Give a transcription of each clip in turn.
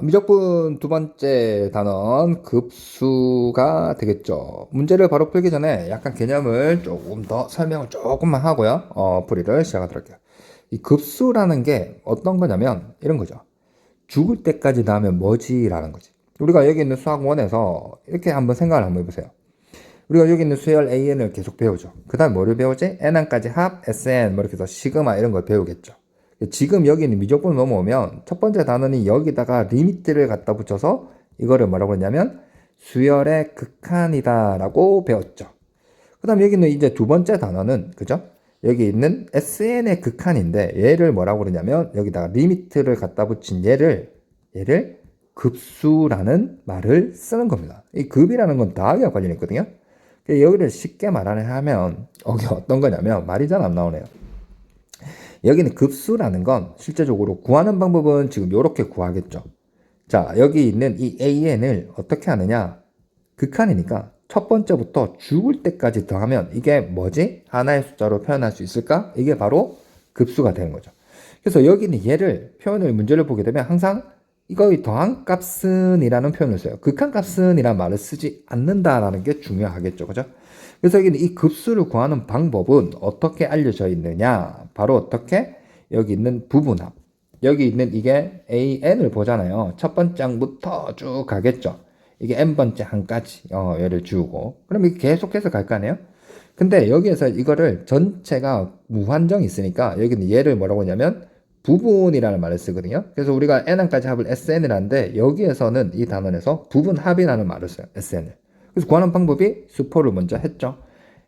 미적분 두 번째 단원 급수가 되겠죠. 문제를 바로 풀기 전에 약간 개념을 조금 더 설명을 조금만 하고요. 풀이를 시작하도록 할게요. 이 급수라는 게 어떤 거냐면 이런 거죠. 죽을 때까지 나면 뭐지? 라는 거지. 우리가 여기 있는 수학원에서 이렇게 한번 생각을 한번 해보세요. 우리가 여기 있는 수열 AN을 계속 배우죠. 그 다음 뭐를 배우지? N항까지 합, SN, 뭐 이렇게 해서 시그마 이런 걸 배우겠죠. 지금 여기 있는 미적분을 넘어오면 첫 번째 단원이 여기다가 리미트를 갖다 붙여서 이거를 뭐라고 했냐면 수열의 극한이다 라고 배웠죠. 그 다음 여기는 이제 두 번째 단원은 그죠? 여기 있는 SN의 극한인데 얘를 뭐라고 그러냐면 여기다가 리미트를 갖다 붙인 얘를 급수라는 말을 쓰는 겁니다. 이 급이라는 건 더하기와 관련이 있거든요. 여기를 쉽게 말하면 이게 어떤 거냐면 말이 잘 안 나오네요. 여기는 급수라는 건 실제적으로 구하는 방법은 지금 이렇게 구하겠죠. 자, 여기 있는 이 AN을 어떻게 하느냐? 극한이니까 첫 번째부터 죽을 때까지 더하면 이게 뭐지? 하나의 숫자로 표현할 수 있을까? 이게 바로 급수가 되는 거죠. 그래서 여기는 얘를 문제를 보게 되면 항상 이거의 더한 값은 이라는 표현을 써요. 극한 값은 이라는 말을 쓰지 않는다라는 게 중요하겠죠. 그죠? 그래서 여기는 이 급수를 구하는 방법은 어떻게 알려져 있느냐? 바로 어떻게? 여기 있는 부분합. 여기 있는 이게 AN을 보잖아요. 첫 번째 항부터 쭉 가겠죠. 이게 n번째 항까지 얘를 주고 그럼 이게 계속해서 갈 거 아니에요? 근데 여기에서 이거를 전체가 무한정이 있으니까 여기는 얘를 뭐라고 하냐면 부분이라는 말을 쓰거든요. 그래서 우리가 n항까지 합을 sn을 하는데 여기에서는 이 단원에서 부분합이라는 말을 써요. sn을. 그래서 구하는 방법이 수포를 먼저 했죠.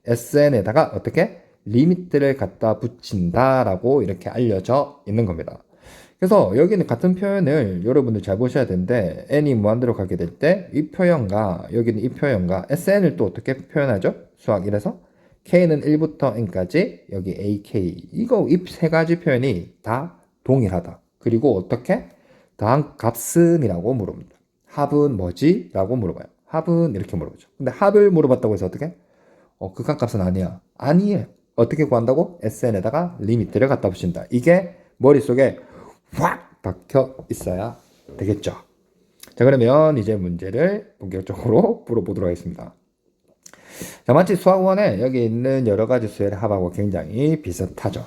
sn에다가 어떻게 리미트를 갖다 붙인다라고 이렇게 알려져 있는 겁니다. 그래서 여기는 같은 표현을 여러분들 잘 보셔야 되는데 n이 무한대로 가게 될 때 이 표현과 여기는 이 표현과 sn을 또 어떻게 표현하죠? 수학 1에서 k는 1부터 n까지 여기 ak 이거 이 세 가지 표현이 다 동일하다. 그리고 어떻게? 더한 값은이라고 물어봅니다. 합은 뭐지? 라고 물어봐요. 합은 이렇게 물어보죠. 근데 합을 물어봤다고 해서 어떻게? 극한값은 아니야. 아니에요. 어떻게 구한다고? sn에다가 리미트를 갖다 붙인다. 이게 머릿속에 확 박혀 있어야 되겠죠. 자, 그러면 이제 문제를 본격적으로 풀어보도록 하겠습니다. 자, 마치 수학원에 여기 있는 여러 가지 수의 합하고 굉장히 비슷하죠.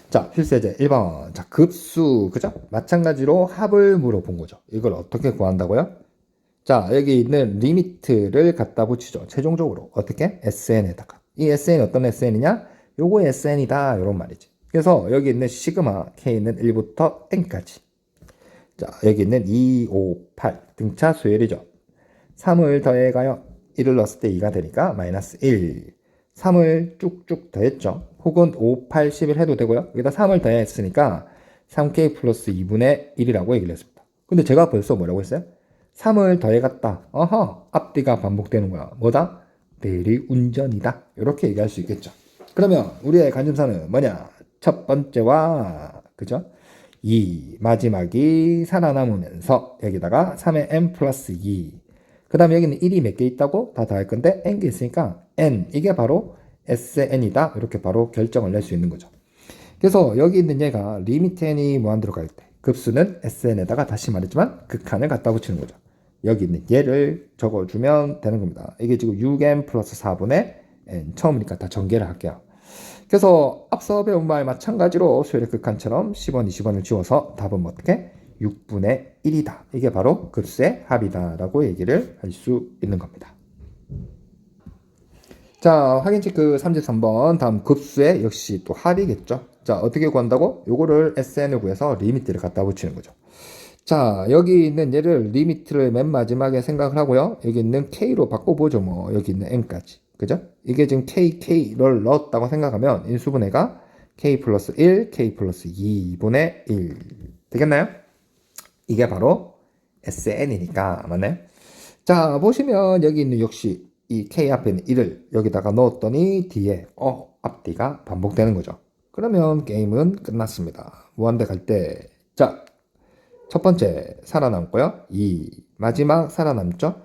자, 필수예제 1번. 자, 급수. 그죠? 마찬가지로 합을 물어본 거죠. 이걸 어떻게 구한다고요? 자, 여기 있는 리미트를 갖다 붙이죠. 최종적으로. 어떻게? SN에다가. 이 SN이 어떤 SN이냐? 요거 SN이다. 이런 말이지. 그래서 여기 있는 시그마 K는 1부터 N까지. 자, 여기 있는 2, 5, 8 등차 수열이죠. 3을 더해가요. 1을 넣었을 때 2가 되니까 마이너스 1. 3을 쭉쭉 더했죠. 혹은 5, 8, 11 해도 되고요. 여기다 3을 더했으니까 3K 플러스 2분의 1이라고 얘기를 했습니다. 근데 제가 벌써 뭐라고 했어요? 3을 더해갔다. 앞뒤가 반복되는 거야. 뭐다? 대리운전이다. 이렇게 얘기할 수 있겠죠. 그러면 우리의 관심사는 뭐냐? 첫 번째와 그죠? 2 마지막이 살아남으면서 여기다가 3의 n 플러스 2 그 다음에 여기는 1이 몇 개 있다고? 다 더할 건데 n개 있으니까 n 이게 바로 sn이다 이렇게 바로 결정을 낼 수 있는 거죠. 그래서 여기 있는 얘가 리미트 n이 무한대로 갈 때 급수는 sn에다가 다시 말했지만 극한을 갖다 붙이는 거죠. 여기 있는 얘를 적어주면 되는 겁니다. 이게 지금 6n 플러스 4분의 n 처음이니까 다 전개를 할게요. 그래서 앞서 배운 바에 마찬가지로 수열의 극한처럼 10원, 20원을 지워서 답은 어떻게? 6분의 1이다. 이게 바로 급수의 합이다 라고 얘기를 할 수 있는 겁니다. 자, 확인 체크 33번 다음 급수의 역시 또 합이겠죠. 자, 어떻게 구한다고? 요거를 SN을 구해서 리미트를 갖다 붙이는 거죠. 자, 여기 있는 얘를 리미트를 맨 마지막에 생각을 하고요. 여기 있는 K로 바꿔보죠. 뭐 여기 있는 N까지. 그죠? 이게 지금 K를 넣었다고 생각하면 인수분해가 K 플러스 1, K 플러스 2분의 1 되겠나요? 이게 바로 SN이니까 맞나요? 자, 보시면 여기 있는 역시 이 K 앞에 있는 1을 여기다가 넣었더니 뒤에 앞뒤가 반복되는 거죠. 그러면 게임은 끝났습니다. 무한대 갈 때 자, 첫 번째 살아남고요. 2 마지막 살아남죠.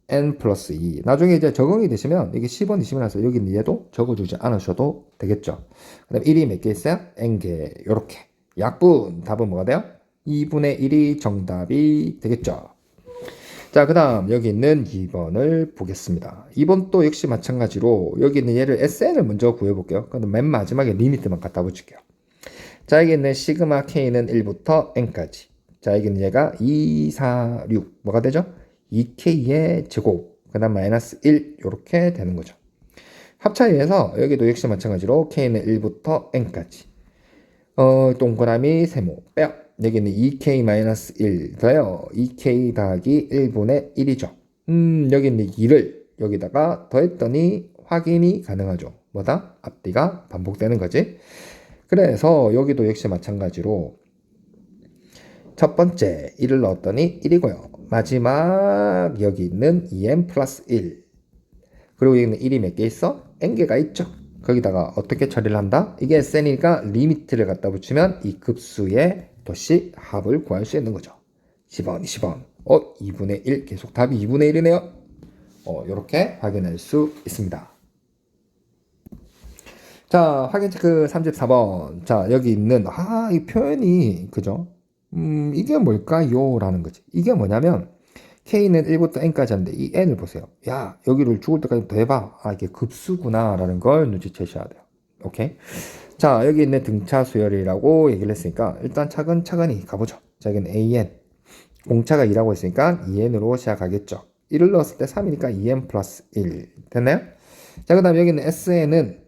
n 플러스 2 나중에 이제 적응이 되시면 이게 10원, 20원 해서 여기 있는 얘도 적어주지 않으셔도 되겠죠. 그 다음 1이 몇 개 있어요? n개 요렇게 약분 답은 뭐가 돼요? 2분의 1이 정답이 되겠죠. 자, 그 다음 여기 있는 2번을 보겠습니다. 2번 또 역시 마찬가지로 여기 있는 얘를 SN을 먼저 구해볼게요. 그럼 맨 마지막에 리미트만 갖다 붙일게요. 자, 여기 있는 시그마 K는 1부터 N까지. 자, 여기 있는 얘가 2, 4, 6 뭐가 되죠? 2K의 제곱 그 다음 마이너스 1 이렇게 되는 거죠. 합차이에서 여기도 역시 마찬가지로 K는 1부터 N까지. 동그라미 세모 빼요. 여기는 2K-1 더해요. 2K 더하기 1분의 1이죠. 여기는 2를 여기다가 더했더니 확인이 가능하죠. 뭐다? 앞뒤가 반복되는 거지. 그래서 여기도 역시 마찬가지로 첫 번째 1을 넣었더니 1이고요. 마지막 여기 있는 2n 플러스 1 그리고 여기는 1이 몇 개 있어? n개가 있죠. 거기다가 어떻게 처리를 한다? 이게 SN이니까 리미트를 갖다 붙이면 이 급수의 도시 합을 구할 수 있는 거죠. 10원, 20원. 2분의 1. 계속 답이 2분의 1이네요. 이렇게 확인할 수 있습니다. 자, 확인 체크 34번. 자, 여기 있는, 이 표현이, 그죠? 이게 뭘까요? 라는 거지. 이게 뭐냐면, K는 1부터 N까지 하는데, 이 N을 보세요. 야, 여기를 죽을 때까지 더 해봐. 이게 급수구나. 라는 걸 눈치채셔야 돼요. 오케이? 자, 여기 있는 등차 수열이라고 얘기를 했으니까, 일단 차근차근히 가보죠. 자, 여기는 AN. 공차가 2라고 했으니까, 2N으로 시작하겠죠. 1을 넣었을 때 3이니까 2N 플러스 1. 됐나요? 자, 그 다음 여기는 SN은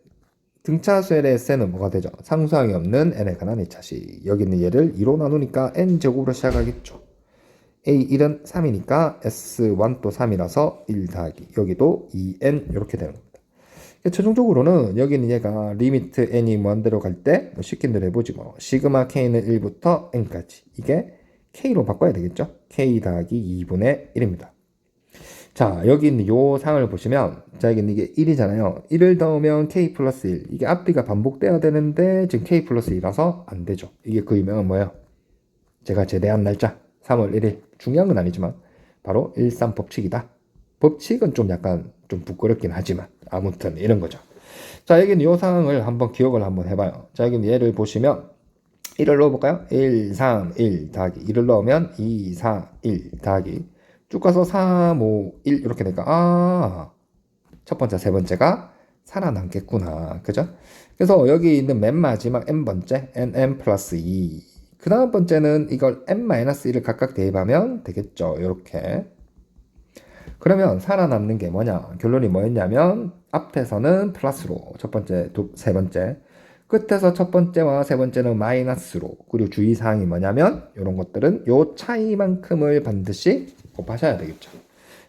등차 수열의 SN은 뭐가 되죠? 상수항이 없는 n에 관한 2차식. 여기 있는 얘를 2로 나누니까 n제곱으로 시작하겠죠. A1은 3이니까 S1 또 3이라서 1 더하기. 여기도 2n 이렇게 되는 겁니다. 최종적으로는 여기 있는 얘가 리미트 n이 무한대로 갈 때 시킨 대로 해보지 뭐. 시그마 k는 1부터 n까지. 이게 k로 바꿔야 되겠죠? k 더하기 2분의 1입니다. 자, 여기 있는 요 상을 보시면, 자, 여기 있는 이게 1이잖아요. 1을 넣으면 k 플러스 1. 이게 앞뒤가 반복돼야 되는데, 지금 k 플러스 2라서 안 되죠. 이게 그 유명한 뭐예요? 제가 제대한 날짜, 3월 1일. 중요한 건 아니지만, 바로 13법칙이다. 법칙은 좀 약간 좀 부끄럽긴 하지만, 아무튼 이런 거죠. 자, 여기는 요 상황을 한번 기억을 한번 해봐요. 자, 여기는 얘를 보시면, 1을 넣어볼까요? 1, 3, 1 더하기. 1을 넣으면 2, 4, 1 더하기. 쭉 가서 3, 5, 1 이렇게 되니까 첫 번째, 세 번째가 살아남겠구나. 그죠? 그래서 여기 있는 맨 마지막 n번째 nn 플러스 2 그 다음 번째는 이걸 n-1을 각각 대입하면 되겠죠. 이렇게. 그러면 살아남는 게 뭐냐? 결론이 뭐였냐면 앞에서는 플러스로 첫 번째, 세 번째 끝에서 첫 번째와 세 번째는 마이너스로 그리고 주의사항이 뭐냐면 이런 것들은 요 차이만큼을 반드시 곱하셔야 되겠죠.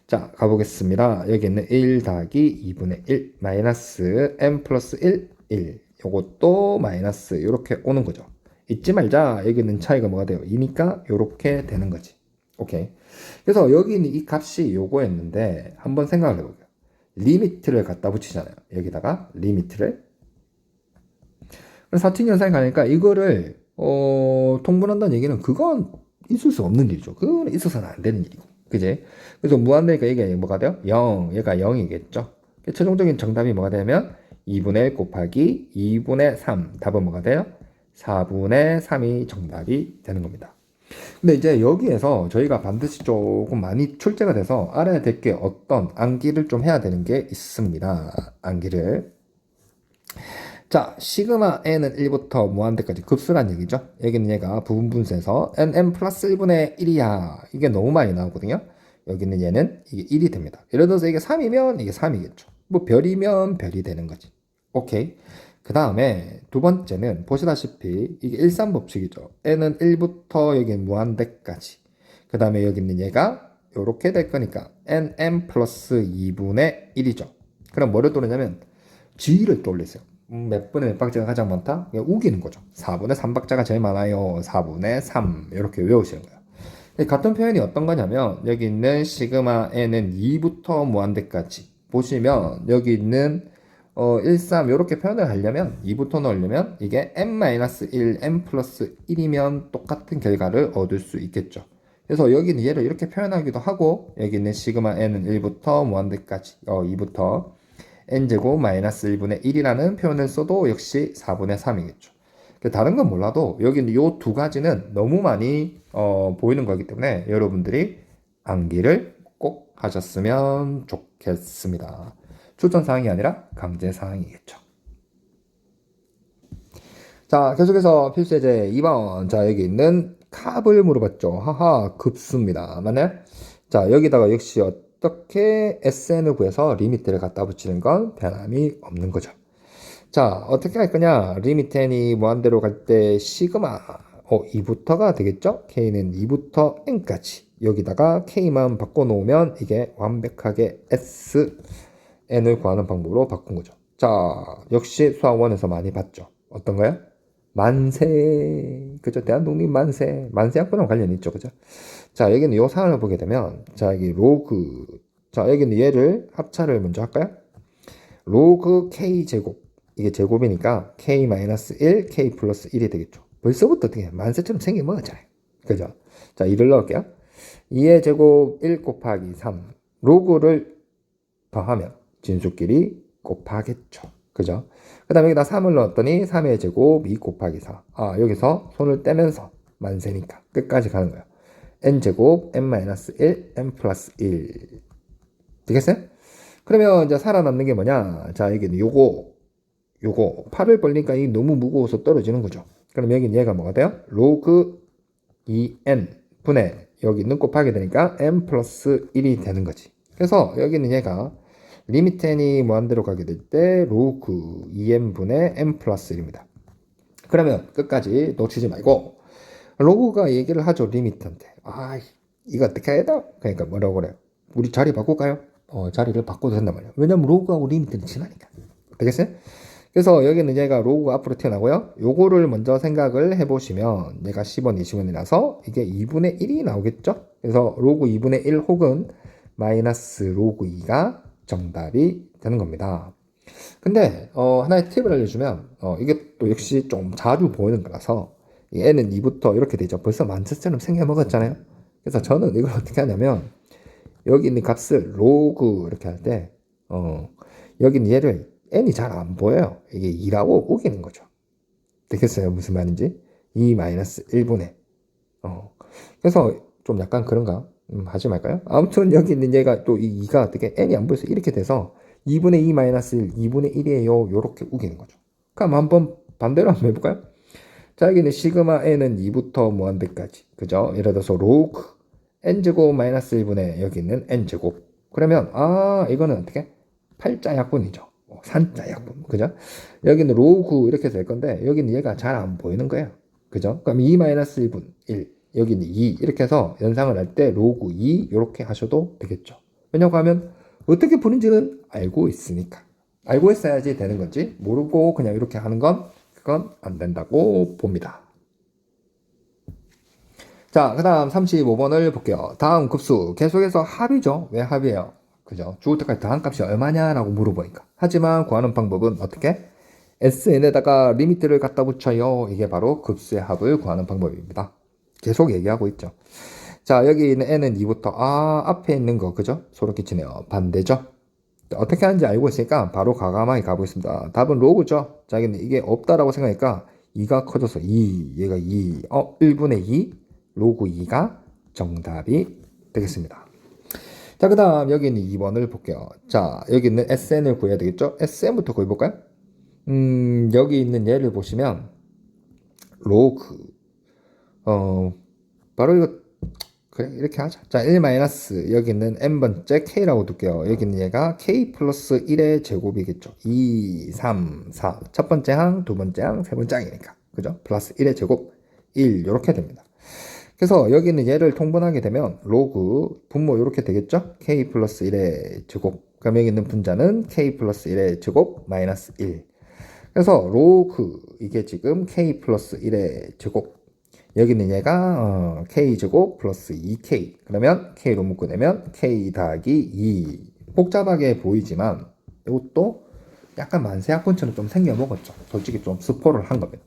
자, 가보겠습니다. 여기 있는 1 더하기 2분의 1 마이너스 n 플러스 1, 1 요것도 마이너스 이렇게 오는 거죠. 잊지 말자. 여기 있는 차이가 뭐가 돼요? 2니까 이렇게 되는 거지. 오케이. 그래서 여기 있는 이 값이 요거였는데 한번 생각을 해볼게요. 리미트를 갖다 붙이잖아요. 여기다가 리미트를. 그래서 사칙연산이 가니까 이거를 통분한다는 얘기는 그건 있을 수 없는 일이죠. 그건 있어서는 안 되는 일이고. 그지? 그래서 무한대니까 이게 뭐가 돼요? 0. 얘가 0이겠죠. 최종적인 정답이 뭐가 되면 2분의 1 곱하기 2분의 3. 답은 뭐가 돼요? 4분의 3이 정답이 되는 겁니다. 근데 이제 여기에서 저희가 반드시 조금 많이 출제가 돼서 알아야 될 게 어떤 암기를 좀 해야 되는 게 있습니다. 암기를. 자, 시그마 n은 1부터 무한대까지 급수란 얘기죠. 여기는 얘가 부분분수에서 nn 플러스 1분의 1이야. 이게 너무 많이 나오거든요. 여기는 얘는 이게 1이 됩니다. 예를 들어서 이게 3이면 이게 3이겠죠. 뭐 별이면 별이 되는 거지. 오케이. 그 다음에 두 번째는 보시다시피 이게 일산법칙이죠. n은 1부터 여기 무한대까지. 그 다음에 여기 있는 얘가 이렇게 될 거니까 nn 플러스 2분의 1이죠. 그럼 뭐를 떠내냐면 g를 떠올리세요. 몇 분의 몇 박자가 가장 많다? 그냥 우기는 거죠. 4분의 3박자가 제일 많아요. 4분의 3 이렇게 외우시는 거예요. 같은 표현이 어떤 거냐면 여기 있는 시그마 n은 2부터 무한대까지 보시면 여기 있는 1, 3 이렇게 표현을 하려면 2부터 넣으려면 이게 n-1, n 플러스 1이면 똑같은 결과를 얻을 수 있겠죠. 그래서 여기는 얘를 이렇게 표현하기도 하고 여기 있는 시그마 n은 1부터 무한대까지 2부터 n제곱 마이너스 1분의 1이라는 표현을 써도 역시 4분의 3이겠죠. 다른 건 몰라도 여기는 요 두 가지는 너무 많이 보이는 거기 때문에 여러분들이 암기를 꼭 하셨으면 좋겠습니다. 추천사항이 아니라 강제사항이겠죠. 자, 계속해서 필수예제 2번. 자, 여기 있는 값을 물어봤죠. 하하, 급수입니다. 맞나요? 자, 여기다가 역시 어떻게 SN을 구해서 리미트를 갖다 붙이는 건 변함이 없는 거죠. 자, 어떻게 할 거냐? 리미트 n이 무한대로 갈 때 시그마 2부터가 되겠죠? k는 2부터 n까지 여기다가 k만 바꿔놓으면 이게 완벽하게 sn을 구하는 방법으로 바꾼 거죠. 자, 역시 수학원에서 많이 봤죠. 어떤 거요? 만세, 그죠? 대한독립 만세, 만세학번하고 관련이 있죠, 그죠? 자, 여기는 요 사항을 보게 되면, 자, 여기 로그, 자, 여기는 얘를 합차를 먼저 할까요? 로그 k 제곱, 이게 제곱이니까 k-1, k 플러스 1이 되겠죠. 벌써부터 어떻게 만세처럼 생긴 먹었잖아요, 그죠? 자, 2를 넣을게요. 2의 제곱 1 곱하기 3, 로그를 더하면 진수끼리 곱하겠죠. 그죠? 그 다음에 여기다 3을 넣었더니 3의 제곱 2 곱하기 4. 아, 여기서 손을 떼면서 만세니까 끝까지 가는 거예요. n제곱 n-1 n 플러스 1 되겠어요? 그러면 이제 살아남는 게 뭐냐? 자, 여기는 요거 8을 벌리니까 이 너무 무거워서 떨어지는 거죠. 그럼 여기는 얘가 뭐가 돼요? 로그 2n 분의 여기 있는 곱하게 되니까 n 플러스 1이 되는 거지. 그래서 여기는 얘가 리미트 n이 무한대로 가게 될 때 로그 2n분의 n 플러스 1입니다. 그러면 끝까지 놓치지 말고 로그가 얘기를 하죠. 리미트한테. 아, 이거 어떻게 해야 돼? 그러니까 뭐라고 그래요? 우리 자리 바꿀까요? 자리를 바꿔도 된단 말이에요. 왜냐면 로그하고 리미트는 친하니까. 되겠어요? 그래서 여기는 얘가 로그가 앞으로 튀어나오고요. 요거를 먼저 생각을 해보시면 얘가 10원, 20원이라서 이게 2분의 1이 나오겠죠? 그래서 로그 2분의 1 혹은 마이너스 로그 2가 정답이 되는 겁니다. 근데 하나의 팁을 알려주면 이게 또 역시 좀 자주 보이는 거라서 n은 2부터 이렇게 되죠. 벌써 만세처럼 생겨먹었잖아요. 그래서 저는 이걸 어떻게 하냐면 여기 있는 값을 로그 이렇게 할 때 여기 있는 얘를 n이 잘 안 보여요. 이게 2라고 우기는 거죠. 되겠어요? 무슨 말인지? 2-1분의 그래서 좀 약간 그런가? 하지 말까요? 아무튼 여기 있는 얘가 또 이 2가 어떻게 n이 안 보여서 이렇게 돼서 2분의 2-1, 2분의 1이에요. 요렇게 우기는 거죠. 그럼 한번 반대로 한번 해볼까요? 자, 여기는 시그마 n은 2부터 무한대까지. 그죠? 예를 들어서 로그 n제곱 마이너스 1분의 여기 있는 n제곱. 그러면, 이거는 어떻게? 팔자 약분이죠. 산자 약분. 그죠? 여기는 로그 이렇게 될 건데, 여기는 얘가 잘 안 보이는 거예요. 그죠? 그럼 2-1분 1. 여기는 2. 이렇게 해서 연상을 할 때 로그 2 이렇게 하셔도 되겠죠. 왜냐고 하면 어떻게 푸는지는 알고 있으니까. 알고 있어야지 되는 건지 모르고 그냥 이렇게 하는 건 그건 안 된다고 봅니다. 자, 그 다음 35번을 볼게요. 다음 급수 계속해서 합이죠. 왜 합이에요? 그죠? 죽을 때까지 더한 값이 얼마냐라고 물어보니까. 하지만 구하는 방법은 어떻게? SN에다가 리미트를 갖다 붙여요. 이게 바로 급수의 합을 구하는 방법입니다. 계속 얘기하고 있죠. 자, 여기 있는 n은 2부터 앞에 있는 거 그죠? 소름 끼치네요. 반대죠? 어떻게 하는지 알고 있으니까 바로 과감하게 가보겠습니다. 답은 로그죠? 자, 여기는 이게 없다라고 생각하니까 2가 커져서 2, 얘가 2, 1분의 2, 로그 2가 정답이 되겠습니다. 자, 그 다음 여기 있는 2번을 볼게요. 자, 여기 있는 SN을 구해야 되겠죠? SN부터 구해볼까요? 여기 있는 예를 보시면 로그 바로 이거 그래 이렇게 하자. 자, 1 마이너스 여기 있는 n번째 k라고 둘게요. 여기 있는 얘가 k 플러스 1의 제곱이겠죠. 2, 3, 4. 첫 번째 항, 두 번째 항, 세 번째 항이니까. 그죠? 플러스 1의 제곱 1 이렇게 됩니다. 그래서 여기 있는 얘를 통분하게 되면 로그 분모 이렇게 되겠죠? k 플러스 1의 제곱. 그럼 여기 있는 분자는 k 플러스 1의 제곱 마이너스 1. 그래서 로그 이게 지금 k 플러스 1의 제곱. 여기 있는 얘가 k제곱 플러스 2k. 그러면 k로 묶어내면 k 더하기 2. 복잡하게 보이지만 이것도 약간 만세학분처럼 좀 생겨먹었죠. 솔직히 좀 스포를 한 겁니다.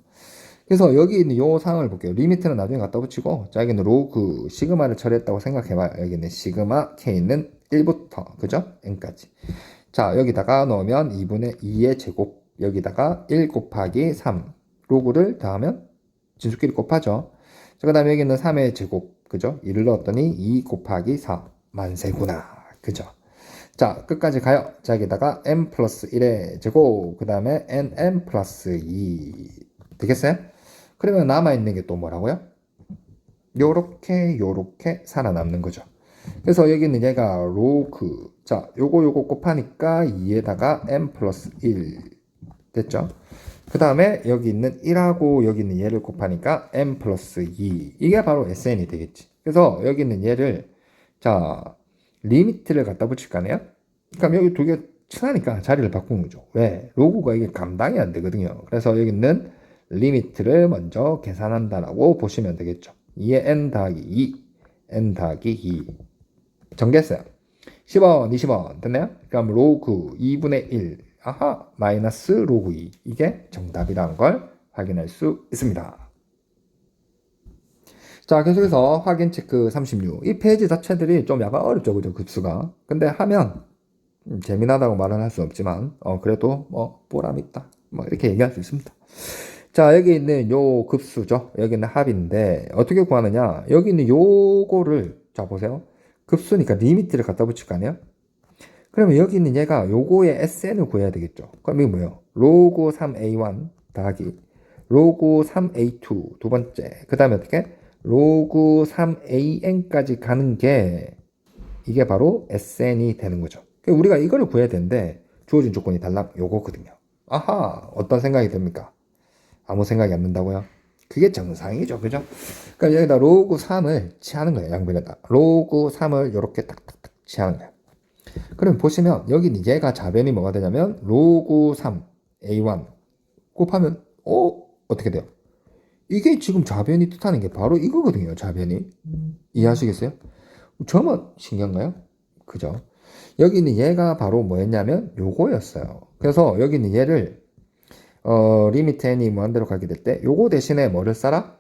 그래서 여기 있는 요 상황을 볼게요. 리미트는 나중에 갖다 붙이고, 자, 여기는 로그 시그마를 처리했다고 생각해봐요. 여기는 시그마 k는 1부터 그죠? n까지. 자, 여기다가 넣으면 2분의 2의 제곱. 여기다가 1 곱하기 3. 로그를 더하면 진수끼리 곱하죠. 자, 그 다음에 여기 있는 3의 제곱, 그죠? 2를 넣었더니 2 곱하기 4 만세구나, 그죠? 자, 끝까지 가요. 자, 여기다가 n 플러스 1의 제곱, 그 다음에 nn 플러스 2 되겠어요? 그러면 남아있는 게 또 뭐라고요? 요렇게 살아남는 거죠. 그래서 여기 있는 얘가 로그, 자, 요거 곱하니까 2에다가 n 플러스 1 됐죠? 그 다음에 여기 있는 1하고 여기 있는 얘를 곱하니까 n 플러스 2 이게 바로 SN이 되겠지. 그래서 여기 있는 얘를 자 리미트를 갖다 붙일 거 아니에요? 그럼 여기 두 개 친하니까 자리를 바꾸는 거죠. 왜? 로그가 이게 감당이 안 되거든요. 그래서 여기 있는 리미트를 먼저 계산한다라고 보시면 되겠죠. 2에 n 더하기 2 n 더하기 2 정리했어요. 10원 20원 됐나요? 그럼 로그 2분의 1 아하 마이너스 로그 2 이게 정답이라는 걸 확인할 수 있습니다. 자, 계속해서 확인 체크 36. 이 페이지 자체들이 좀 약간 어렵죠, 그죠? 급수가. 근데 하면 재미나다고 말은 할 수 없지만 그래도 뭐 보람 있다 뭐 이렇게 얘기할 수 있습니다. 자, 여기 있는 요 급수죠. 여기 있는 합인데 어떻게 구하느냐? 여기 있는 요거를 자 보세요. 급수니까 리미트를 갖다 붙일 거 아니에요? 그러면 여기 있는 얘가 요거의 SN을 구해야 되겠죠. 그럼 이게 뭐예요? 로그 3A1 더하기 로그 3A2 두 번째. 그 다음에 어떻게? 로그 3AN까지 가는 게 이게 바로 SN이 되는 거죠. 우리가 이거를 구해야 되는데 주어진 조건이 달랑 요거거든요. 아하, 어떤 생각이 듭니까? 아무 생각이 안 든다고요? 그게 정상이죠, 그죠? 그러니까 여기다 로그 3을 취하는 거예요, 양변에다. 로그 3을 이렇게 딱딱딱 취하는 거예요. 그럼 보시면 여기는 얘가 좌변이 뭐가 되냐면 로그 3 A1 곱하면 어떻게 돼요? 이게 지금 좌변이 뜻하는 게 바로 이거거든요. 좌변이 이해하시겠어요? 저만 신기한가요? 그죠? 여기 있는 얘가 바로 뭐였냐면 요거였어요. 그래서 여기 있는 얘를 리미트 n이 무한대로 가게 될 때 요거 대신에 뭐를 써라?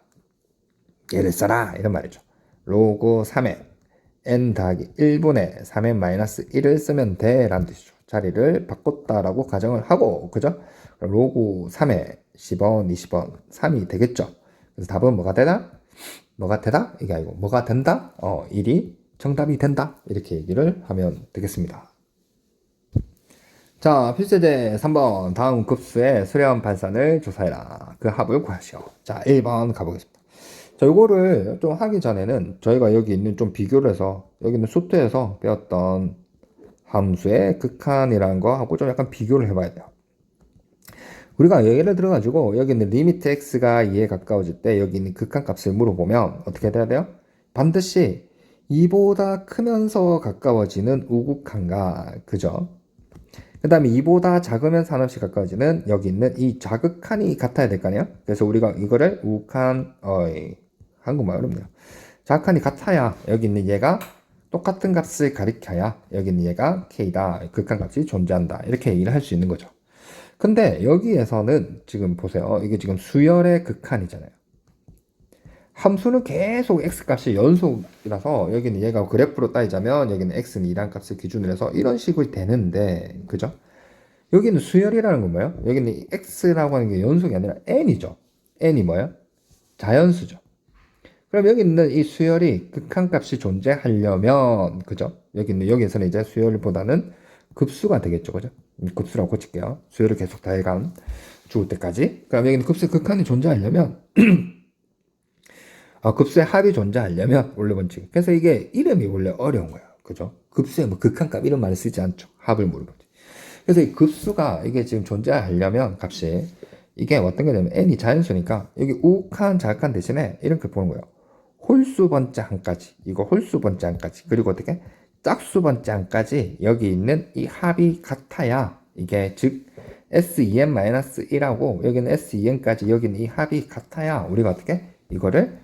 얘를 써라 이런 말이죠. 로그 3에 n 더하기 1분의 3n 마이너스 1을 쓰면 돼 라는 뜻이죠. 자리를 바꿨다라고 가정을 하고 그죠? 로그 3에 10원 20원 3이 되겠죠. 그래서 답은 뭐가 되나? 뭐가 되다? 이게 아니고 뭐가 된다? 1이 정답이 된다 이렇게 얘기를 하면 되겠습니다. 자, 필수제 3번 다음 급수의 수렴 반산을 조사해라. 그 합을 구하시오. 자, 1번 가보겠습니다. 자, 요거를 좀 하기 전에는 저희가 여기 있는 좀 비교를 해서 여기 있는 수트에서 배웠던 함수의 극한이라는 거 하고 좀 약간 비교를 해봐야 돼요. 우리가 예를 들어가지고 여기 있는 리미트 x가 2에 가까워질 때 여기 있는 극한 값을 물어보면 어떻게 돼야 돼요? 반드시 2보다 크면서 가까워지는 우극한가, 그죠? 그 다음에 2보다 작으면서 한없이 가까워지는 여기 있는 이 자극한이 같아야 될 거 아니에요? 그래서 우리가 이거를 우극한, 한국말 어렵네요. 자극한이 같아야 여기 있는 얘가 똑같은 값을 가리켜야 여기 있는 얘가 k다, 극한값이 존재한다. 이렇게 얘기를 할 수 있는 거죠. 근데 여기에서는 지금 보세요. 이게 지금 수열의 극한이잖아요. 함수는 계속 x값이 연속이라서 여기는 얘가 그래프로 따지자면 여기는 x는 2란 값을 기준으로 해서 이런 식으로 되는데 그죠? 여기는 수열이라는 건 뭐예요? 여기는 x라고 하는 게 연속이 아니라 n이죠. n이 뭐예요? 자연수죠. 그럼 여기 있는 이 수열이 극한값이 존재하려면 그죠? 여기에서는 이제 수열보다는 급수가 되겠죠. 그죠? 급수라고 고칠게요. 수열을 계속 더해간 죽을 때까지. 그럼 여기는 급수의 극한이 존재하려면 급수의 합이 존재하려면 원래 원칙. 그래서 이게 이름이 원래 어려운 거예요. 그죠? 급수의 뭐 극한값 이런 말을 쓰지 않죠. 합을 물어보지. 그래서 이 급수가 이게 지금 존재하려면 값이 이게 어떤 거냐면 n이 자연수니까 여기 우극한 자극한 대신에 이렇게 보는 거예요. 홀수 번째 한까지. 이거 홀수 번째 한까지. 그리고 어떻게? 짝수 번째 한까지 여기 있는 이 합이 같아야 이게 즉 SEN-1하고 여기는 SEN까지 여기는 이 합이 같아야 우리가 어떻게? 이거를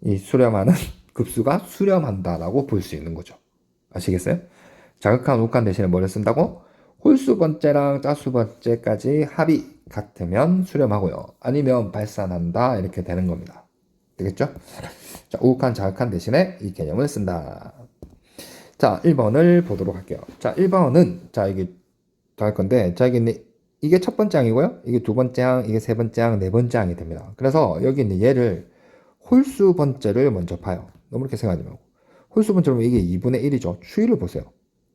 이 수렴하는 급수가 수렴한다라고 볼 수 있는 거죠. 아시겠어요? 자극한 우극한 대신에 뭐를 쓴다고? 홀수 번째랑 짝수 번째까지 합이 같으면 수렴하고요. 아니면 발산한다 이렇게 되는 겁니다. 되겠죠? 자, 우극한 자극한 대신에 이 개념을 쓴다. 자, 1번을 보도록 할게요. 자, 1번은 자 이게 더 할 건데 자 여기 있는 이게 첫 번째 항이고요. 이게 두 번째 항, 이게 세 번째 항, 네 번째 항이 됩니다. 그래서 여기 있는 얘를 홀수 번째를 먼저 봐요. 너무 이렇게 생각하지 말고. 홀수 번째로 이게 2분의 1이죠. 추이를 보세요.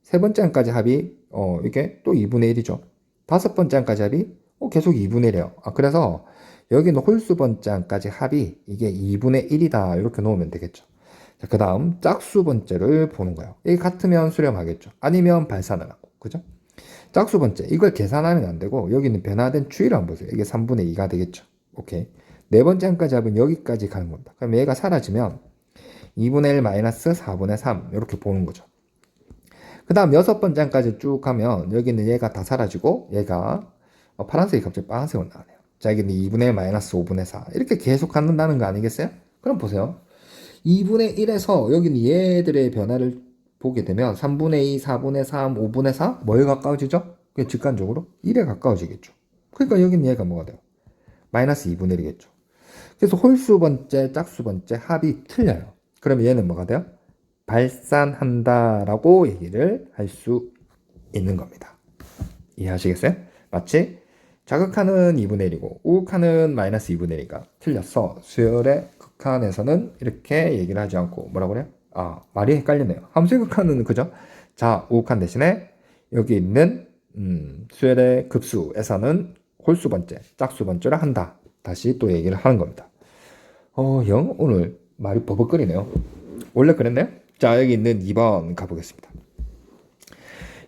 세 번째 항까지 합이 이게 또 2분의 1이죠. 다섯 번째 항까지 합이 계속 2분의 1이에요. 그래서 여기는 홀수 번째 항까지 합이 이게 2분의 1이다. 이렇게 놓으면 되겠죠. 자, 그 다음 짝수 번째를 보는 거예요. 이게 같으면 수렴하겠죠. 아니면 발산을 하고. 그죠? 짝수 번째. 이걸 계산하면 안 되고 여기는 변화된 추이를 한번 보세요. 이게 3분의 2가 되겠죠. 오케이. 네 번째 항까지 합은 여기까지 가는 겁니다. 그럼 얘가 사라지면 2분의 1 마이너스 4분의 3 이렇게 보는 거죠. 그 다음 여섯 번째 항까지 쭉 가면 여기는 얘가 다 사라지고 얘가 파란색이 갑자기 빨간색으로 나와요. 자, 여기는 2분의 1 마이너스 5분의 4 이렇게 계속 갖는다는 거 아니겠어요? 그럼 보세요. 2분의 1에서 여기는 얘들의 변화를 보게 되면 3분의 2, 4분의 3, 5분의 4 뭐에 가까워지죠? 그게 직관적으로 1에 가까워지겠죠. 그러니까 여기는 얘가 뭐가 돼요? 마이너스 2분의 1이겠죠. 그래서 홀수 번째, 짝수 번째 합이 틀려요. 그러면 얘는 뭐가 돼요? 발산한다라고 얘기를 할 수 있는 겁니다. 이해하시겠어요? 마치 자극하는 2분의 1이고 우극하는 마이너스 2분의 1이니까 틀렸어. 수열의 극한에서는 이렇게 얘기를 하지 않고 뭐라고 그래요? 말이 헷갈리네요. 함수의 극한은 그죠? 자, 우극한 대신에 여기 있는 수열의 급수에서는 홀수 번째, 짝수 번째를 한다. 다시 또 얘기를 하는 겁니다. 영 오늘 말이 버벅거리네요. 원래 그랬나요? 자, 여기 있는 2번 가보겠습니다.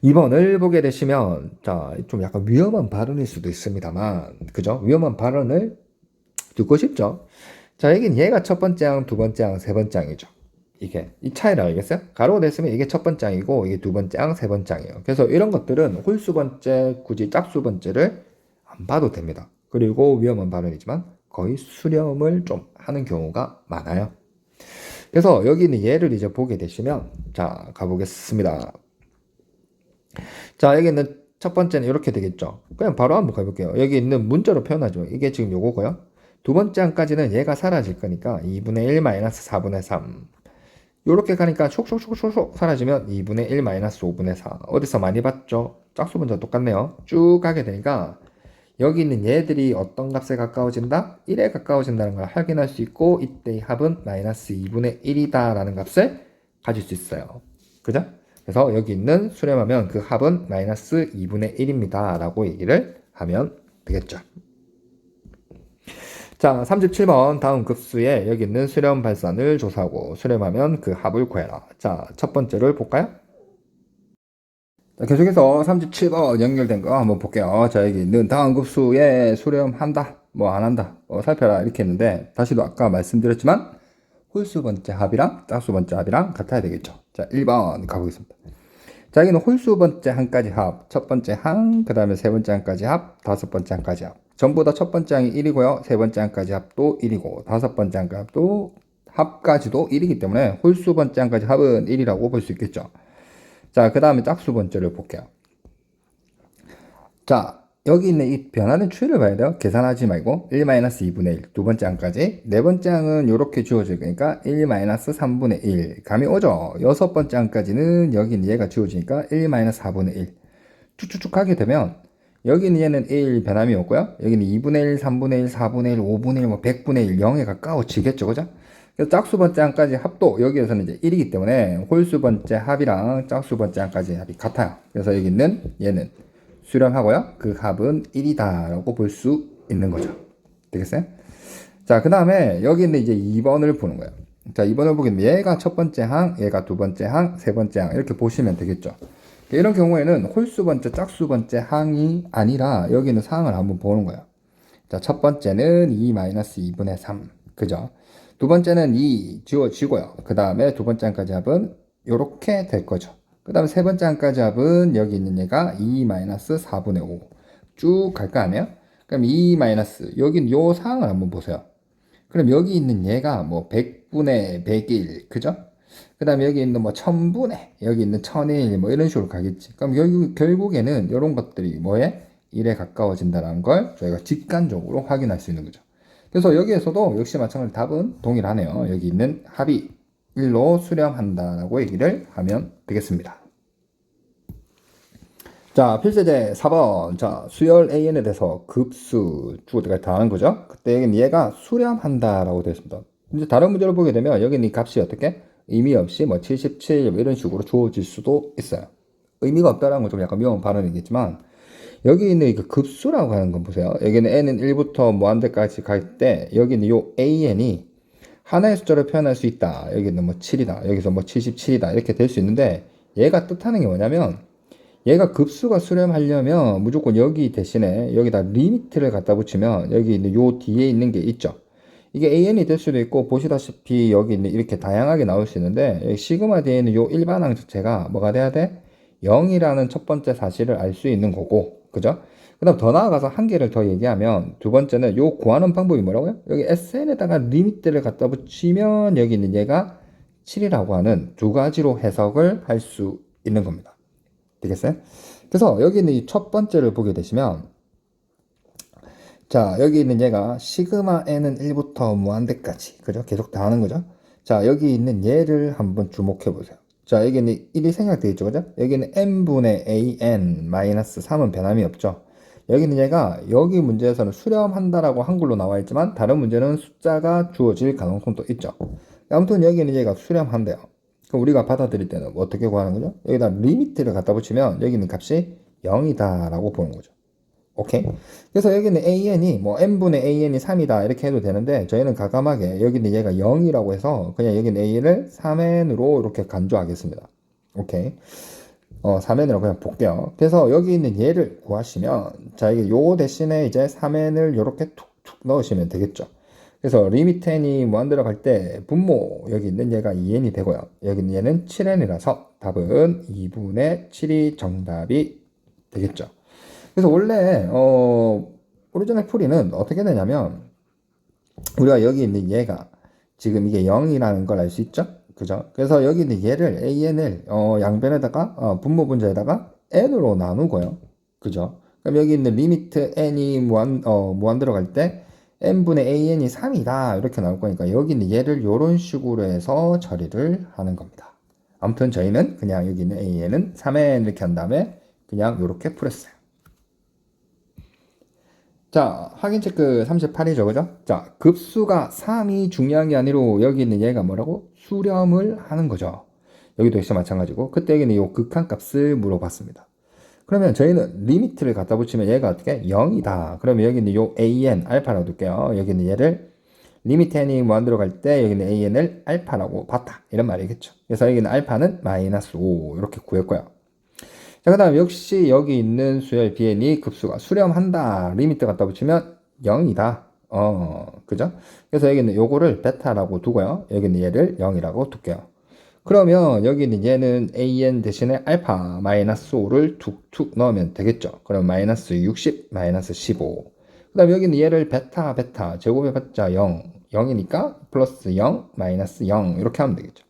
2번을 보게 되시면 자, 좀 약간 위험한 발언일 수도 있습니다만 그죠? 위험한 발언을 듣고 싶죠? 자, 여긴 얘가 첫 번째 항, 두 번째 항, 세 번째 항이죠. 이게 이 차이를 알겠어요? 가로가 됐으면 이게 첫 번째 항이고 이게 두 번째 항, 세 번째 항이에요. 그래서 이런 것들은 홀수 번째, 굳이 짝수 번째를 안 봐도 됩니다. 그리고 위험한 발언이지만 거의 수렴을 좀 하는 경우가 많아요. 그래서 여기 있는 얘를 이제 보게 되시면 자, 가보겠습니다. 자, 여기 있는 첫 번째는 이렇게 되겠죠. 그냥 바로 한번 가볼게요. 여기 있는 문자로 표현하죠. 이게 지금 요거고요. 두 번째 항까지는 얘가 사라질 거니까 2분의 1 마이너스 4분의 3 요렇게 가니까 촉촉촉촉촉 사라지면 2분의 1 마이너스 5분의 4 어디서 많이 봤죠? 짝수 문자 똑같네요. 쭉 가게 되니까 여기 있는 얘들이 어떤 값에 가까워진다? 1에 가까워진다는 걸 확인할 수 있고 이때의 합은 마이너스 2분의 1이다 라는 값을 가질 수 있어요. 그죠? 그래서 여기 있는 수렴하면 그 합은 마이너스 2분의 1입니다 라고 얘기를 하면 되겠죠. 자, 37번 다음 급수에 여기 있는 수렴 발산을 조사하고 수렴하면 그 합을 구해라. 자, 첫 번째를 볼까요? 자, 계속해서 37번 연결된 거 한번 볼게요. 자, 여기 있는 다음 급수에 수렴한다, 뭐 안 한다, 살펴라 이렇게 했는데 다시도 아까 말씀드렸지만 홀수 번째 합이랑 짝수 번째 합이랑 같아야 되겠죠. 자, 1번 가보겠습니다. 자, 여기는 홀수 번째 항까지 합, 첫 번째 항, 그 다음에 세 번째 항까지 합, 다섯 번째 항까지 합. 전부 다 첫 번째 항이 1이고요. 세 번째 항까지 합도 1이고, 다섯 번째 항까지 합도 합까지도 1이기 때문에 홀수 번째 항까지 합은 1이라고 볼 수 있겠죠. 자, 그 다음에 짝수 번째를 볼게요. 자, 여기 있는 이 변하는 추이를 봐야 돼요. 계산하지 말고 1-2분의 1 두 번째 항까지. 네 번째 항은 이렇게 주어질 거니까 1-3분의 1 감이 오죠. 여섯 번째 항까지는 여기 있는 얘가 주어지니까 1-4분의 1 쭉쭉쭉 하게 되면 여기 있는 얘는 1 변함이 없고요. 여기는 2분의 1, 3분의 1, 4분의 1, 5분의 1, 뭐 100분의 1 0에 가까워지겠죠. 그죠? 그래서 짝수 번째 항까지 합도 여기에서는 이제 1이기 때문에 홀수 번째 합이랑 짝수 번째 항까지 합이 같아요. 그래서 여기 있는 얘는 수렴하고요. 그 합은 1이다 라고 볼 수 있는 거죠. 되겠어요? 자, 그 다음에 여기 있는 이제 2번을 보는 거예요. 자, 2번을 보게 되면 얘가 첫 번째 항, 얘가 두 번째 항, 세 번째 항 이렇게 보시면 되겠죠. 이런 경우에는 홀수 번째, 짝수 번째 항이 아니라 여기 있는 상황을 한번 보는 거예요. 자, 첫 번째는 2-2분의 3. 그죠? 두 번째는 2 지워지고요. 그 다음에 두 번째 항까지 합은 이렇게 될 거죠. 그 다음에 세 번째 항까지 합은 여기 있는 얘가 2-4분의 5. 쭉 갈 거 아니에요? 그럼 2 여긴 요 상황을 한번 보세요. 그럼 여기 있는 얘가 뭐 100분의 101. 그죠? 그 다음에 여기 있는 뭐 1000분의, 여기 있는 1001, 뭐 이런 식으로 가겠지. 그럼 결국에는 이런 것들이 뭐에? 1에 가까워진다는 걸 저희가 직관적으로 확인할 수 있는 거죠. 그래서 여기에서도 역시 마찬가지로 답은 동일하네요. 여기 있는 합이 1로 수렴한다라고 얘기를 하면 되겠습니다. 자, 필세제 4번. 자, 수열 AN에 대해서 급수 주어 때까지 다 하는 거죠. 그때 여기는 얘가 수렴한다라고 되어 있습니다. 이제 다른 문제를 보게 되면 여기는 이 값이 어떻게 의미 없이 뭐 77 이런 식으로 주어질 수도 있어요. 의미가 없다라는 건 좀 약간 위험한 발언이겠지만 여기 있는 그 급수라고 하는 건 보세요. 여기는 n은 1부터 무한대까지 갈 때 여기는 요 an이 하나의 숫자로 표현할 수 있다. 여기는 뭐 7이다. 여기서 뭐 77이다. 이렇게 될 수 있는데 얘가 뜻하는 게 뭐냐면 얘가 급수가 수렴하려면 무조건 여기 대신에 여기다 리미트를 갖다 붙이면 여기 있는 요 뒤에 있는 게 있죠. 이게 an이 될 수도 있고 보시다시피 여기 있는 이렇게 다양하게 나올 수 있는데 여기 시그마 뒤에 있는 요 일반항 자체가 뭐가 돼야 돼? 0이라는 첫 번째 사실을 알 수 있는 거고, 그죠? 그 다음 더 나아가서 한 개를 더 얘기하면 두 번째는 요 구하는 방법이 뭐라고요? 여기 sn에다가 리미트를 갖다 붙이면 여기 있는 얘가 7이라고 하는 두 가지로 해석을 할 수 있는 겁니다. 되겠어요? 그래서 여기 있는 이 첫 번째를 보게 되시면 자, 여기 있는 얘가 시그마 n은 1부터 무한대까지, 그죠? 계속 다 하는 거죠? 자, 여기 있는 얘를 한번 주목해 보세요. 자, 여기는 1이 생략되어 있죠, 그죠? 여기는 n분의 an 마이너스 3은 변함이 없죠. 여기는 얘가 여기 문제에서는 수렴한다라고 한글로 나와 있지만 다른 문제는 숫자가 주어질 가능성도 있죠. 아무튼 여기는 얘가 수렴한대요. 그럼 우리가 받아들일 때는 어떻게 구하는 거죠? 여기다 리미트를 갖다 붙이면 여기는 값이 0이다 라고 보는 거죠. 오케이. 그래서 여기는 an이 뭐 n분의 an이 3이다 이렇게 해도 되는데 저희는 과감하게 여기는 얘가 0이라고 해서 그냥 여기는 a를 3n으로 이렇게 간주하겠습니다. 오케이. 3n으로 그냥 볼게요. 그래서 여기 있는 얘를 구하시면 자 이게 요 대신에 이제 3n을 이렇게 툭툭 넣으시면 되겠죠. 그래서 리미트 n이 무한 들어갈 때 분모 여기 있는 얘가 2n이 되고요. 여기 있는 얘는 7n이라서 답은 2분의 7이 정답이 되겠죠. 그래서 원래 오리지널 풀이는 어떻게 되냐면 우리가 여기 있는 얘가 지금 이게 0이라는 걸 알 수 있죠? 그죠? 그래서 여기 있는 얘를 an을 양변에다가 분모 분자에다가 n으로 나누고요. 그죠? 그럼 여기 있는 리미트 n이 무한 들어갈 때 n분의 an이 3이다 이렇게 나올 거니까 여기 있는 얘를 이런 식으로 해서 처리를 하는 겁니다. 아무튼 저희는 그냥 여기 있는 an은 3n 이렇게 한 다음에 그냥 이렇게 풀었어요. 자, 확인 체크 38이죠, 그죠? 자, 급수가 3이 중요한 게 아니고 여기 있는 얘가 뭐라고? 수렴을 하는 거죠. 여기도 역시 마찬가지고 그때 여기는 이 극한값을 물어봤습니다. 그러면 저희는 리미트를 갖다 붙이면 얘가 어떻게? 0이다. 그러면 여기 있는 요 an, 알파라고 둘게요. 여기 있는 얘를 리미트 n이 무한 들어갈 때 여기 있는 an을 알파라고 봤다. 이런 말이겠죠. 그래서 여기는 알파는 마이너스 5 이렇게 구했고요. 자, 그 다음 역시 여기 있는 수열 bn이 급수가 수렴한다. 리미트 갖다 붙이면 0이다. 그죠? 그래서 여기는 요거를 베타라고 두고요. 여기는 얘를 0이라고 둘게요. 그러면 여기는 얘는 an 대신에 알파 마이너스 5를 툭툭 넣으면 되겠죠. 그럼 마이너스 60, 마이너스 15. 그 다음 여기는 얘를 베타 제곱해봤자 0, 0이니까 플러스 0, 마이너스 0 이렇게 하면 되겠죠.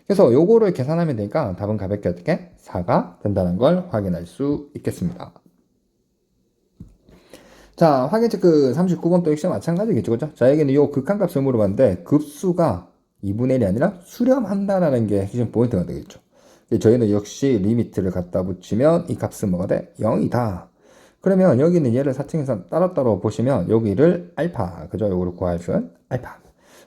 그래서 요거를 계산하면 되니까 답은 가볍게 어떻게? 4가 된다는 걸 확인할 수 있겠습니다. 자, 확인 체크 39번 또 역시 마찬가지겠죠, 그죠? 자, 여기는 요 극한값을 물어봤는데 급수가 2분의 1이 아니라 수렴한다라는 게 핵심 포인트가 되겠죠. 저희는 역시 리미트를 갖다 붙이면 이 값은 뭐가 돼? 0이다. 그러면 여기는 얘를 4층에서 따로따로 보시면 여기를 알파, 그죠? 요거를 구할 줄 알파.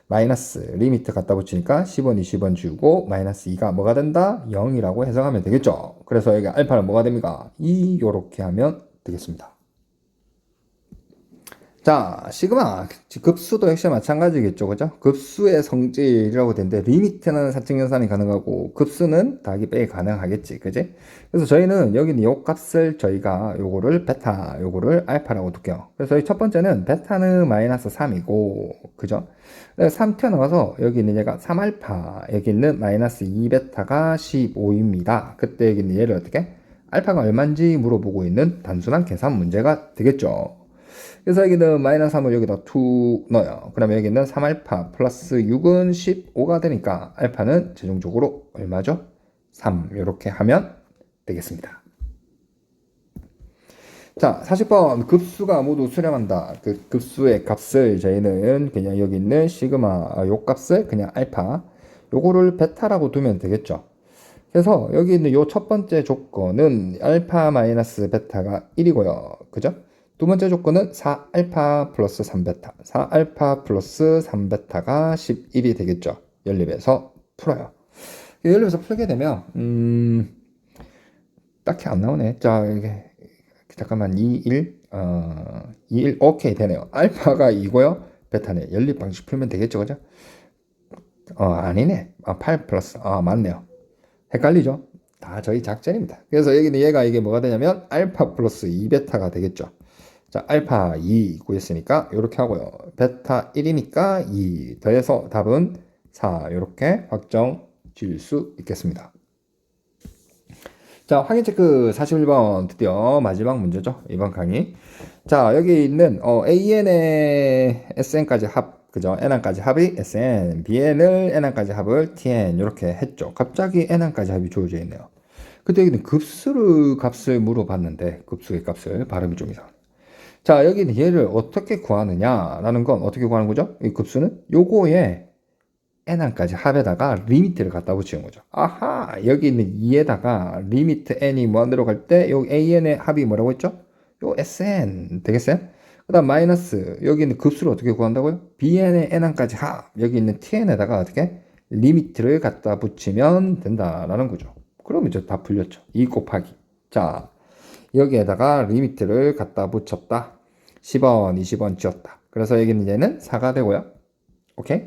마이너스 리미트 갖다 붙이니까 10원, 20원 주고 마이너스 2가 뭐가 된다? 0이라고 해석하면 되겠죠. 그래서 여기 알파는 뭐가 됩니까? 2 요렇게 하면 되겠습니다. 자, 시그마 급수도 역시 마찬가지겠죠, 그죠? 급수의 성질이라고 되는데 리미트는 4층 연산이 가능하고 급수는 더하기 빼기 가능하겠지, 그지? 그래서 저희는 여기는 요 값을 저희가 요거를 베타, 요거를 알파라고 둘게요. 그래서 이 첫 번째는 베타는 마이너스 3이고, 그죠? 3 튀어나와서 여기 있는 얘가 3알파, 여기 있는 마이너스 2베타가 15입니다. 그때 여기 있는 얘를 어떻게? 알파가 얼마인지 물어보고 있는 단순한 계산 문제가 되겠죠. 그래서 여기는 마이너스 3을 여기다 2 넣어요. 그러면 여기는 3알파 플러스 6은 15가 되니까 알파는 최종적으로 얼마죠? 3 이렇게 하면 되겠습니다. 자, 40번 급수가 모두 수렴한다. 그 급수의 값을 저희는 그냥 여기 있는 시그마 요 값을 그냥 알파 요거를 베타라고 두면 되겠죠. 그래서 여기 있는 요 첫 번째 조건은 알파 마이너스 베타가 1이고요. 그죠? 두 번째 조건은 4알파 플러스 3베타. 4알파 플러스 3베타가 11이 되겠죠. 연립해서 풀어요. 연립해서 풀게 되면, 딱히 안 나오네. 자, 이게, 잠깐만, 2, 1, 2, 1, 오케이, 되네요. 알파가 2고요. 베타네. 연립 방식 풀면 되겠죠. 그죠? 아니네. 8 플러스. 맞네요. 헷갈리죠? 다 저희 작전입니다. 그래서 여기는 얘가 이게 뭐가 되냐면 알파 플러스 2베타가 되겠죠. 자, 알파 2 구했으니까 이렇게 하고요. 베타 1이니까 2 더해서 답은 4 이렇게 확정 지을 수 있겠습니다. 자, 확인 체크 41번 드디어 마지막 문제죠. 이번 강의. 자, 여기 있는 AN의 SN까지 합, 그죠? N항까지 합이 SN, BN을 N항까지 합을 TN 이렇게 했죠. 갑자기 N항까지 합이 주어져 있네요. 근데 여기는 급수를 값을 물어봤는데 급수의 값을 발음이 좀 이상해요. 자, 여기는 얘를 어떻게 구하느냐라는 건 어떻게 구하는 거죠? 이 급수는 요거에 n항까지 합에다가 리미트를 갖다 붙이는 거죠. 아하, 여기 있는 2에다가 리미트 n이 무한대로 갈 때 여기 an의 합이 뭐라고 했죠? 요 sn 되겠어요? 그 다음 마이너스 여기 있는 급수를 어떻게 구한다고요? bn의 n항까지 합 여기 있는 tn에다가 어떻게 리미트를 갖다 붙이면 된다라는 거죠. 그럼 이제 다 풀렸죠. 2 곱하기. 자, 여기에다가 리미트를 갖다 붙였다. 10원, 20원 지었다. 그래서 여기는 얘는 4가 되고요. 오케이?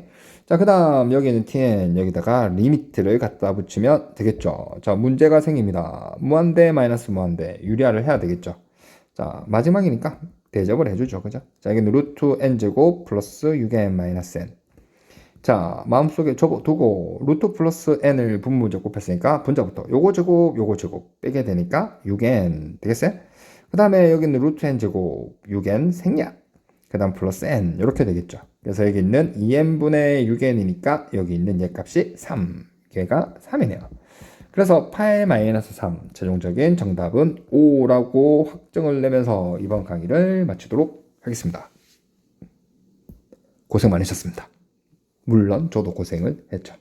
자, 그 다음 여기는 tn 여기다가 리미트를 갖다 붙이면 되겠죠. 자, 문제가 생깁니다. 무한대 마이너스 무한대 유리화를 해야 되겠죠. 자, 마지막이니까 대접을 해주죠. 그죠? 자, 여기는 루트 n제곱 플러스 6n 마이너스 n. 자, 마음속에 두고 루트 플러스 n을 분모적 곱했으니까 분자부터 요거 제곱 빼게 되니까 6n 되겠어요? 그 다음에 여기는 루트 n 제곱 6n 생략 그 다음 플러스 n 이렇게 되겠죠. 그래서 여기 있는 2n분의 6n이니까 여기 있는 얘 값이 3 걔가 3이네요. 그래서 8-3 최종적인 정답은 5라고 확정을 내면서 이번 강의를 마치도록 하겠습니다. 고생 많으셨습니다. 물론 저도 고생을 했죠.